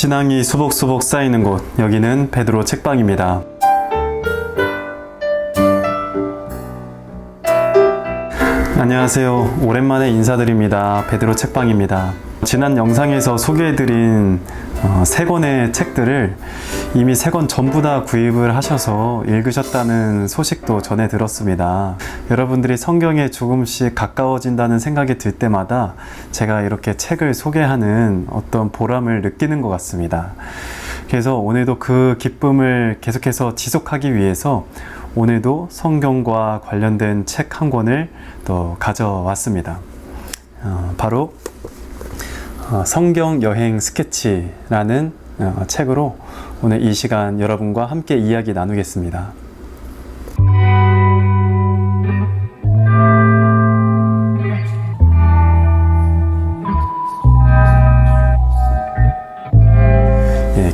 신앙이 수복수복 쌓이는 곳, 여기는 베드로 책방입니다. 안녕하세요. 오랜만에 인사드립니다. 베드로 책방입니다. 지난 영상에서 소개해드린 3권의 책들을 이미 3권 전부 다 구입을 하셔서 읽으셨다는 소식도 전해 들었습니다. 여러분들이 성경에 조금씩 가까워진다는 생각이 들 때마다 제가 이렇게 책을 소개하는 어떤 보람을 느끼는 것 같습니다. 그래서 오늘도 그 기쁨을 계속해서 지속하기 위해서 오늘도 성경과 관련된 책 한 권을 또 가져왔습니다. 바로 성경 여행 스케치라는 책으로 오늘 이 시간 여러분과 함께 이야기 나누겠습니다.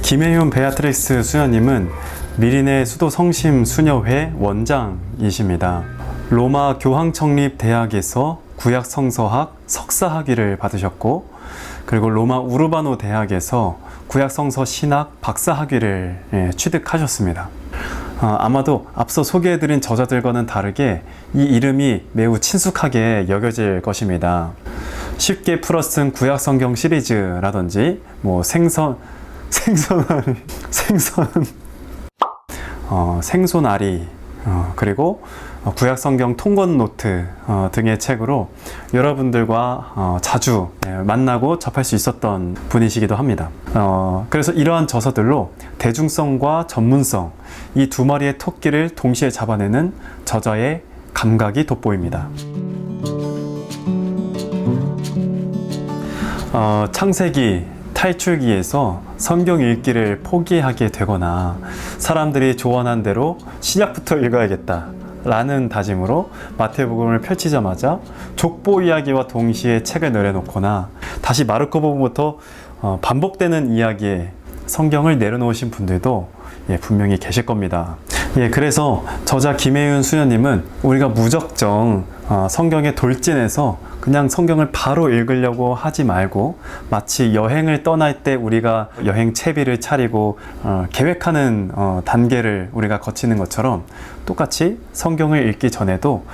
김혜윤 베아트리스 수녀님은 미린의 수도 성심 수녀회 원장이십니다. 로마 교황청립대학에서 구약 성서학 석사학위를 받으셨고, 그리고 로마 우르바노 대학에서 구약 성서 신학 박사학위를 취득하셨습니다. 아마도 앞서 소개해드린 저자들과는 다르게 이 이름이 매우 친숙하게 여겨질 것입니다. 쉽게 풀어 쓴 구약 성경 시리즈라든지 생소나리, 그리고 구약 성경 통건 노트 등의 책으로 여러분들과 자주 만나고 접할 수 있었던 분이시기도 합니다. 그래서 이러한 저서들로 대중성과 전문성, 이 두 마리의 토끼를 동시에 잡아내는 저자의 감각이 돋보입니다. 창세기, 탈출기에서 성경 읽기를 포기하게 되거나 사람들이 조언한 대로 신약부터 읽어야겠다 라는 다짐으로 마태복음을 펼치자마자 족보 이야기와 동시에 책을 내려놓거나 다시 마르코복음부터 반복되는 이야기에 성경을 내려놓으신 분들도 분명히 계실 겁니다. 그래서 저자 김혜윤 수녀님은 우리가 무작정 성경에 돌진해서 그냥 성경을 바로 읽으려고 하지 말고, 마치 여행을 떠날 때 우리가 여행 채비를 차리고 계획하는 단계를 우리가 거치는 것처럼 똑같이 성경을 읽기 전에도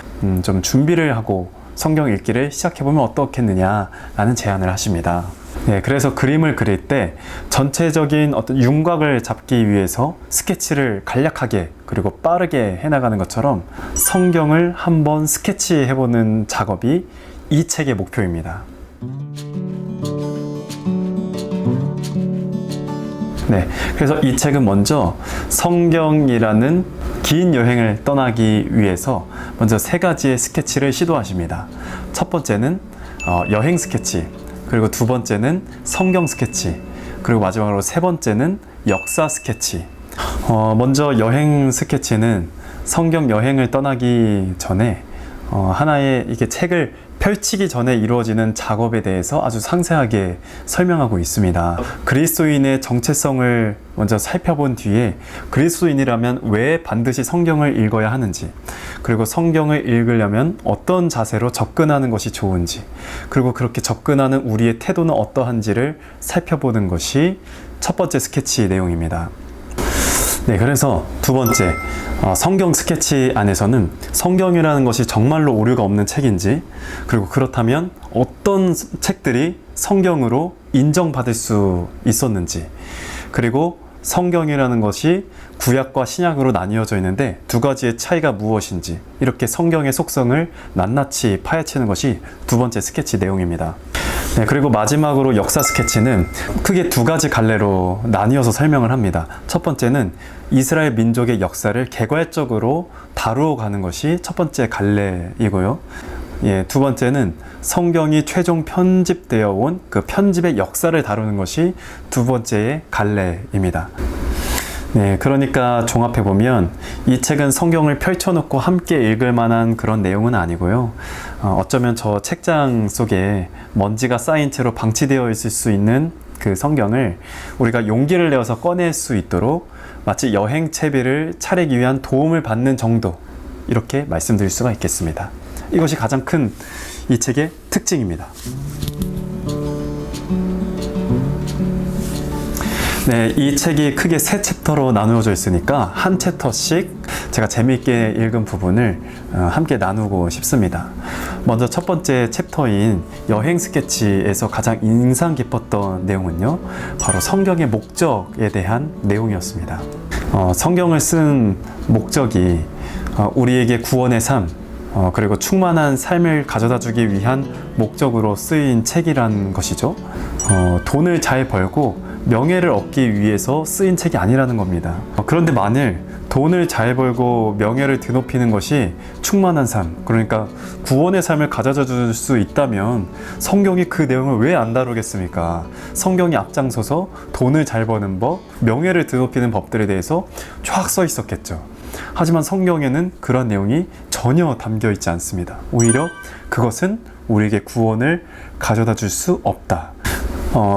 좀 준비를 하고 성경 읽기를 시작해보면 어떻겠느냐라는 제안을 하십니다. 그래서 그림을 그릴 때 전체적인 어떤 윤곽을 잡기 위해서 스케치를 간략하게 그리고 빠르게 해나가는 것처럼 성경을 한번 스케치해보는 작업이 이 책의 목표입니다. 그래서 이 책은 먼저 성경이라는 긴 여행을 떠나기 위해서 먼저 3가지의 스케치를 시도하십니다. 첫 번째는 여행 스케치, 그리고 두 번째는 성경 스케치, 그리고 마지막으로 3번째는 역사 스케치. 먼저 여행 스케치는 성경 여행을 떠나기 전에 하나의 이게 책을 펼치기 전에 이루어지는 작업에 대해서 아주 상세하게 설명하고 있습니다. 그리스도인의 정체성을 먼저 살펴본 뒤에 그리스도인이라면 왜 반드시 성경을 읽어야 하는지, 그리고 성경을 읽으려면 어떤 자세로 접근하는 것이 좋은지, 그리고 그렇게 접근하는 우리의 태도는 어떠한지를 살펴보는 것이 첫 번째 스케치 내용입니다. 그래서 두 번째, 성경 스케치 안에서는 성경이라는 것이 정말로 오류가 없는 책인지, 그리고 그렇다면 어떤 책들이 성경으로 인정받을 수 있었는지, 그리고 성경이라는 것이 구약과 신약으로 나뉘어져 있는데 2가지의 차이가 무엇인지, 이렇게 성경의 속성을 낱낱이 파헤치는 것이 두 번째 스케치 내용입니다. 그리고 마지막으로 역사 스케치는 크게 2가지 갈래로 나뉘어서 설명을 합니다. 첫 번째는 이스라엘 민족의 역사를 개괄적으로 다루어 가는 것이 첫 번째 갈래이고요. 두 번째는 성경이 최종 편집되어 온 그 편집의 역사를 다루는 것이 두 번째의 갈래입니다. 그러니까 종합해보면 이 책은 성경을 펼쳐놓고 함께 읽을 만한 그런 내용은 아니고요. 어쩌면 저 책장 속에 먼지가 쌓인 채로 방치되어 있을 수 있는 그 성경을 우리가 용기를 내어서 꺼낼 수 있도록 마치 여행 채비를 차리기 위한 도움을 받는 정도, 이렇게 말씀드릴 수가 있겠습니다. 이것이 가장 큰 이 책의 특징입니다. 네, 이 책이 크게 세 챕터로 나누어져 있으니까 한 챕터씩 제가 재미있게 읽은 부분을 함께 나누고 싶습니다. 먼저 첫 번째 챕터인 여행 스케치에서 가장 인상 깊었던 내용은요, 바로 성경의 목적에 대한 내용이었습니다. 성경을 쓴 목적이 우리에게 구원의 삶, 그리고 충만한 삶을 가져다 주기 위한 목적으로 쓰인 책이란 것이죠. 돈을 잘 벌고 명예를 얻기 위해서 쓰인 책이 아니라는 겁니다. 그런데 만일 돈을 잘 벌고 명예를 드높이는 것이 충만한 삶, 그러니까 구원의 삶을 가져다 줄 수 있다면 성경이 그 내용을 왜 안 다루겠습니까? 성경이 앞장서서 돈을 잘 버는 법, 명예를 드높이는 법들에 대해서 쫙 써 있었겠죠. 하지만 성경에는 그런 내용이 전혀 담겨 있지 않습니다. 오히려 그것은 우리에게 구원을 가져다 줄 수 없다.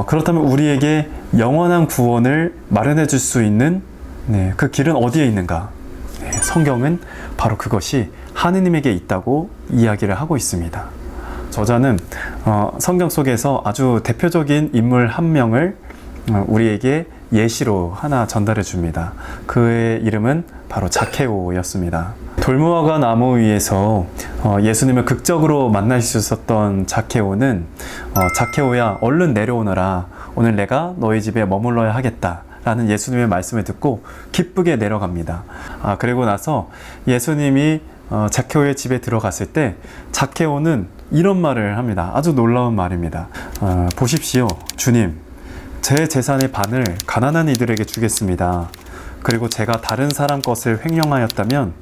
그렇다면 우리에게 영원한 구원을 마련해 줄 수 있는 그 길은 어디에 있는가? 성경은 바로 그것이 하느님에게 있다고 이야기를 하고 있습니다. 저자는 성경 속에서 아주 대표적인 인물 한 명을 우리에게 예시로 하나 전달해 줍니다. 그의 이름은 바로 자케오였습니다. 돌무화과 나무 위에서 예수님을 극적으로 만날 수 있었던 자케오는 자케오야 얼른 내려오너라, 오늘 내가 너희 집에 머물러야 하겠다 라는 예수님의 말씀을 듣고 기쁘게 내려갑니다. 그리고 나서 예수님이 자케오의 집에 들어갔을 때 자케오는 이런 말을 합니다. 아주 놀라운 말입니다. 보십시오, 주님, 제 재산의 반을 가난한 이들에게 주겠습니다. 그리고 제가 다른 사람 것을 횡령하였다면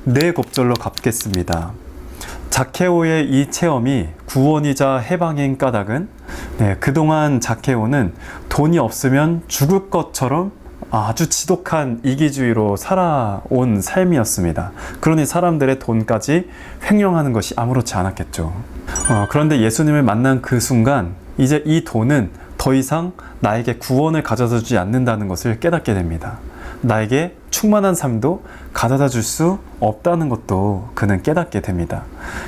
네 곱절로 갚겠습니다. 자케오의 이 체험이 구원이자 해방인 까닭은 그동안 자케오는 돈이 없으면 죽을 것처럼 아주 지독한 이기주의로 살아온 삶이었습니다. 그러니 사람들의 돈까지 횡령하는 것이 아무렇지 않았겠죠. 그런데 예수님을 만난 그 순간 이제 이 돈은 더 이상 나에게 구원을 가져다 주지 않는다는 것을 깨닫게 됩니다. 나에게 충만한 삶도 가져다 줄 수 없다는 것도 그는 깨닫게 됩니다.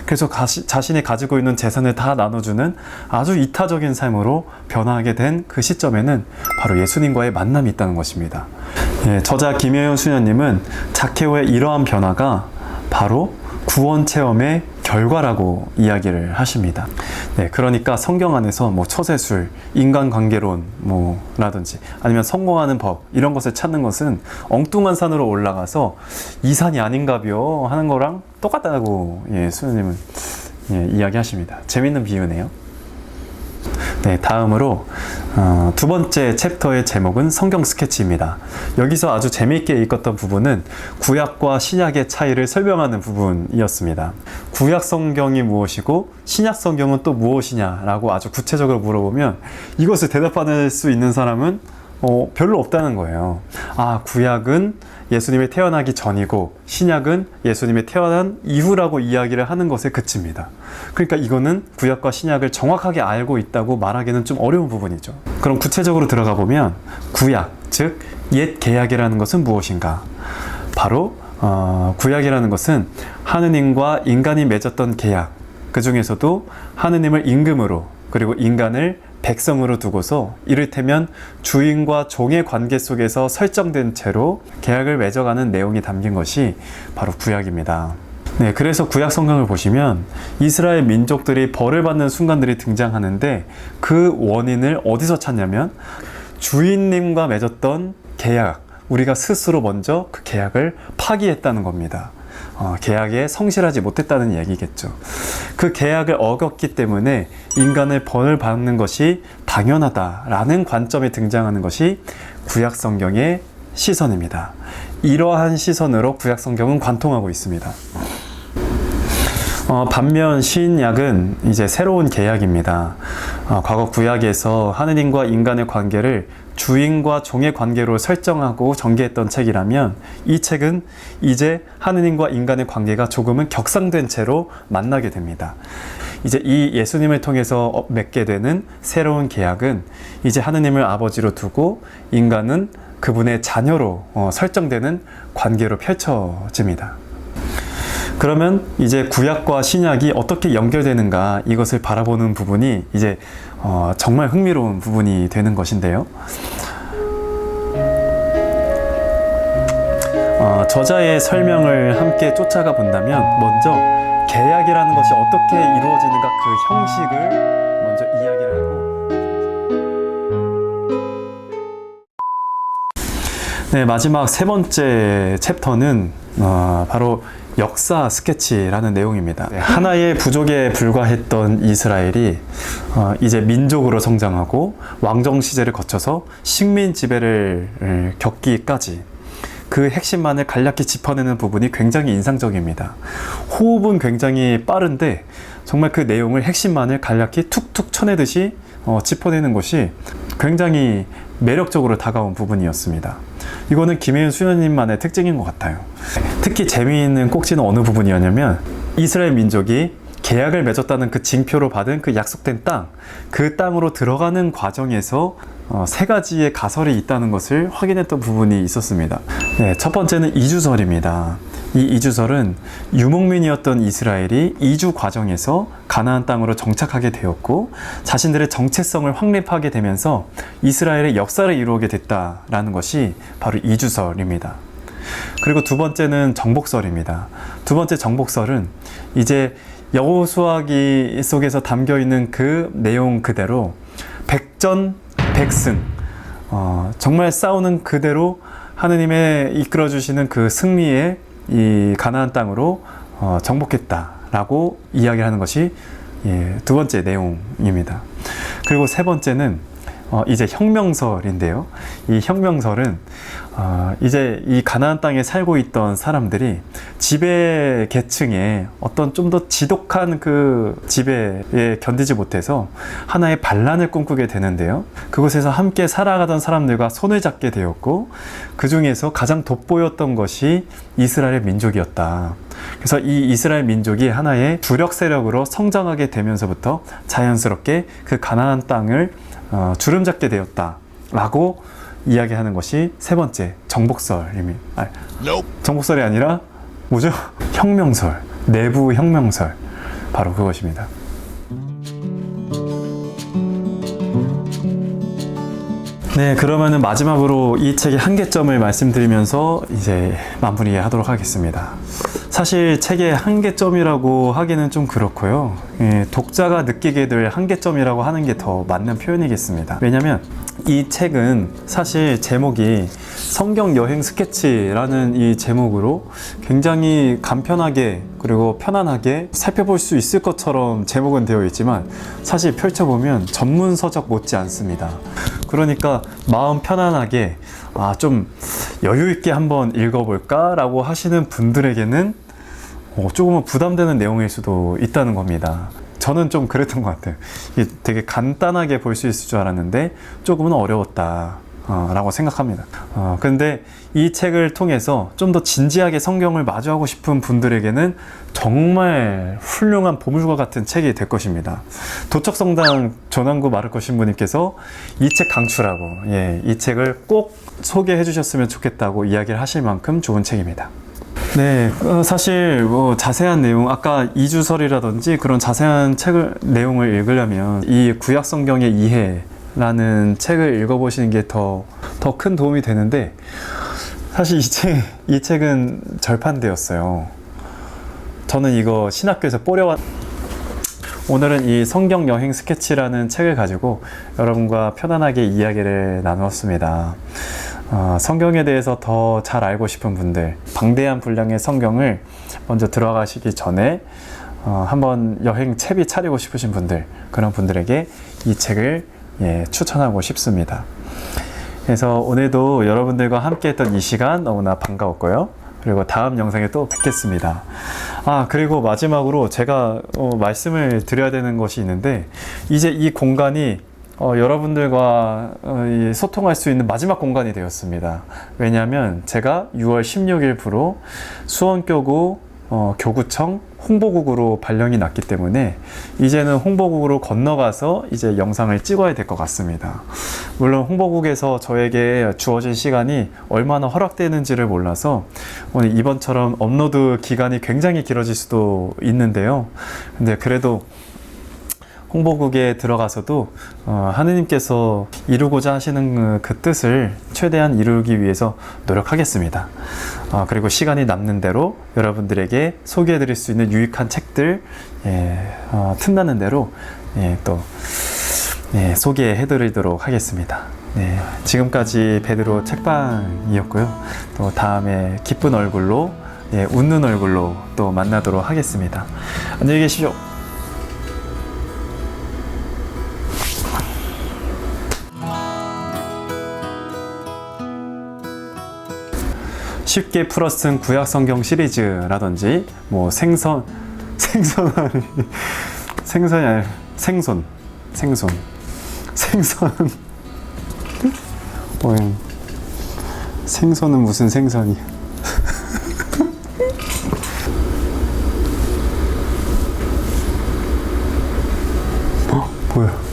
그래서 자신이 가지고 있는 재산을 다 나눠주는 아주 이타적인 삶으로 변화하게 된 그 시점에는 바로 예수님과의 만남이 있다는 것입니다. 저자 김혜연 수녀님은 자케오의 이러한 변화가 바로 구원 체험의 결과라고 이야기를 하십니다. 그러니까 성경 안에서 처세술, 인간관계론 라든지 아니면 성공하는 법, 이런 것을 찾는 것은 엉뚱한 산으로 올라가서 이 산이 아닌가벼 하는 거랑 똑같다고 수녀님은 이야기하십니다. 재밌는 비유네요. 다음으로 두 번째 챕터의 제목은 성경 스케치입니다. 여기서 아주 재미있게 읽었던 부분은 구약과 신약의 차이를 설명하는 부분이었습니다. 구약 성경이 무엇이고 신약 성경은 또 무엇이냐라고 아주 구체적으로 물어보면 이것을 대답할 수 있는 사람은 별로 없다는 거예요. 구약은 예수님이 태어나기 전이고 신약은 예수님이 태어난 이후라고 이야기를 하는 것에 그칩니다. 그러니까 이거는 구약과 신약을 정확하게 알고 있다고 말하기는 좀 어려운 부분이죠. 그럼 구체적으로 들어가 보면 구약, 즉 옛 계약이라는 것은 무엇인가? 바로 구약이라는 것은 하느님과 인간이 맺었던 계약, 그 중에서도 하느님을 임금으로 그리고 인간을 백성으로 두고서 이를테면 주인과 종의 관계 속에서 설정된 채로 계약을 맺어가는 내용이 담긴 것이 바로 구약입니다. 그래서 구약 성경을 보시면 이스라엘 민족들이 벌을 받는 순간들이 등장하는데 그 원인을 어디서 찾냐면 주인님과 맺었던 계약, 우리가 스스로 먼저 그 계약을 파기했다는 겁니다. 계약에 성실하지 못했다는 얘기겠죠. 그 계약을 어겼기 때문에 인간을 벌을 받는 것이 당연하다라는 관점에 등장하는 것이 구약 성경의 시선입니다. 이러한 시선으로 구약 성경은 관통하고 있습니다. 반면 신약은 이제 새로운 계약입니다. 과거 구약에서 하느님과 인간의 관계를 주인과 종의 관계로 설정하고 전개했던 책이라면 이 책은 이제 하느님과 인간의 관계가 조금은 격상된 채로 만나게 됩니다. 이제 이 예수님을 통해서 맺게 되는 새로운 계약은 이제 하느님을 아버지로 두고 인간은 그분의 자녀로 설정되는 관계로 펼쳐집니다. 그러면 이제 구약과 신약이 어떻게 연결되는가, 이것을 바라보는 부분이 이제 정말 흥미로운 부분이 되는 것인데요. 저자의 설명을 함께 쫓아가 본다면 먼저 계약이라는 것이 어떻게 이루어지는가 그 형식을 먼저 이야기를 하고 네, 마지막 세 번째 챕터는 바로 역사 스케치라는 내용입니다. 하나의 부족에 불과했던 이스라엘이 이제 민족으로 성장하고 왕정 시제를 거쳐서 식민 지배를 겪기까지 그 핵심만을 간략히 짚어내는 부분이 굉장히 인상적입니다. 호흡은 굉장히 빠른데 정말 그 내용을 핵심만을 간략히 툭툭 쳐내듯이 짚어내는 것이 굉장히 매력적으로 다가온 부분이었습니다. 이거는 김혜윤 수녀님만의 특징인 것 같아요. 특히 재미있는 꼭지는 어느 부분이었냐면 이스라엘 민족이 계약을 맺었다는 그 징표로 받은 그 약속된 땅, 그 땅으로 들어가는 과정에서 세 가지의 가설이 있다는 것을 확인했던 부분이 있었습니다. 네, 첫 번째는 이주설입니다. 이 이주설은 유목민이었던 이스라엘이 이주 과정에서 가나안 땅으로 정착하게 되었고 자신들의 정체성을 확립하게 되면서 이스라엘의 역사를 이루게 됐다라는 것이 바로 이주설입니다. 그리고 두 번째는 정복설입니다. 두 번째 정복설은 이제 여호수아기 속에서 담겨 있는 그 내용 그대로 백전 백승, 정말 싸우는 그대로 하느님의 이끌어 주시는 그 승리의 이 가나안 땅으로 정복했다라고 이야기하는 것이 두 번째 내용입니다. 그리고 세 번째는 이제 혁명설인데요. 이 혁명설은 이제 이 가나안 땅에 살고 있던 사람들이 지배 계층의 어떤 좀 더 지독한 그 지배에 견디지 못해서 하나의 반란을 꿈꾸게 되는데요. 그곳에서 함께 살아가던 사람들과 손을 잡게 되었고 그 중에서 가장 돋보였던 것이 이스라엘 민족이었다. 그래서 이 이스라엘 민족이 하나의 주력 세력으로 성장하게 되면서부터 자연스럽게 그 가나안 땅을 주름잡게 되었다라고 이야기하는 것이 세 번째 정복설입니다. 정복설이 아니라 뭐죠? 혁명설, 내부 혁명설, 바로 그것입니다. 네, 그러면은 마지막으로 이 책의 한계점을 말씀드리면서 이제 마무리하도록 하겠습니다. 사실 책의 한계점이라고 하기는 좀 그렇고요. 독자가 느끼게 될 한계점이라고 하는 게 더 맞는 표현이겠습니다. 왜냐면 이 책은 사실 제목이 성경 여행 스케치라는 이 제목으로 굉장히 간편하게 그리고 편안하게 살펴볼 수 있을 것처럼 제목은 되어 있지만 사실 펼쳐보면 전문서적 못지 않습니다. 그러니까 마음 편안하게 좀 여유 있게 한번 읽어볼까 라고 하시는 분들에게는 조금은 부담되는 내용일 수도 있다는 겁니다. 저는 좀 그랬던 것 같아요. 이게 되게 간단하게 볼 수 있을 줄 알았는데 조금은 어려웠다 라고 생각합니다. 근데 이 책을 통해서 좀 더 진지하게 성경을 마주하고 싶은 분들에게는 정말 훌륭한 보물과 같은 책이 될 것입니다. 도척성당 전환구 마르코 신부님께서 이 책 강추라고, 이 책을 꼭 소개해 주셨으면 좋겠다고 이야기를 하실 만큼 좋은 책입니다. 네, 사실 뭐 자세한 내용, 아까 이주설이라든지 그런 자세한 내용을 읽으려면 이 구약 성경의 이해라는 책을 읽어보시는 게 더 큰 도움이 되는데 사실 이 책은 절판되었어요. 저는 이거 신학교에서 오늘은 이 성경 여행 스케치라는 책을 가지고 여러분과 편안하게 이야기를 나누었습니다. 성경에 대해서 더 잘 알고 싶은 분들, 방대한 분량의 성경을 먼저 들어가시기 전에 한번 여행 채비 차리고 싶으신 분들, 그런 분들에게 이 책을 추천하고 싶습니다. 그래서 오늘도 여러분들과 함께 했던 이 시간 너무나 반가웠고요. 그리고 다음 영상에 또 뵙겠습니다. 그리고 마지막으로 제가 말씀을 드려야 되는 것이 있는데 이제 이 공간이 여러분들과 소통할 수 있는 마지막 공간이 되었습니다. 왜냐하면 제가 6월 16일부로 수원교구 교구청 홍보국으로 발령이 났기 때문에 이제는 홍보국으로 건너가서 이제 영상을 찍어야 될 것 같습니다. 물론 홍보국에서 저에게 주어진 시간이 얼마나 허락되는지를 몰라서 오늘 이번처럼 업로드 기간이 굉장히 길어질 수도 있는데요. 근데 그래도 홍보국에 들어가서도 하느님께서 이루고자 하시는 그 뜻을 최대한 이루기 위해서 노력하겠습니다. 그리고 시간이 남는 대로 여러분들에게 소개해 드릴 수 있는 유익한 책들 틈나는 대로 또 소개해 드리도록 하겠습니다. 지금까지 베드로 책방이었고요. 또 다음에 기쁜 얼굴로 웃는 얼굴로 또 만나도록 하겠습니다. 안녕히 계십시오. 쉽게 풀어 쓴 구약 성경 시리즈라든지 뭐 생선이 아니라 생선 생선은 무슨 생선이야? 뭐야?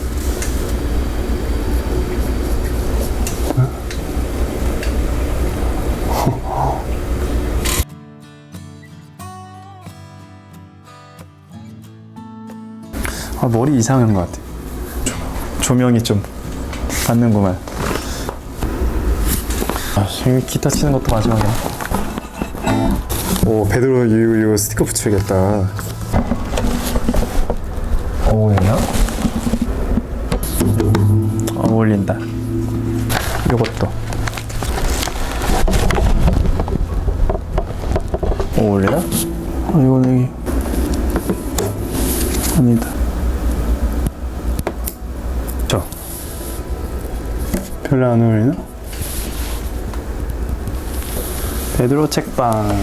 머리 이상한 것 같아. 조명이 좀 받는구만. 기타 치는 것도 마지막이야. 오, 베드로 이거 스티커 붙여야겠다. 어울리나? 어울린다. 요것도 어울리나? 이거는 여기 아니다. 별로 안 어울리나? 베드로 책방.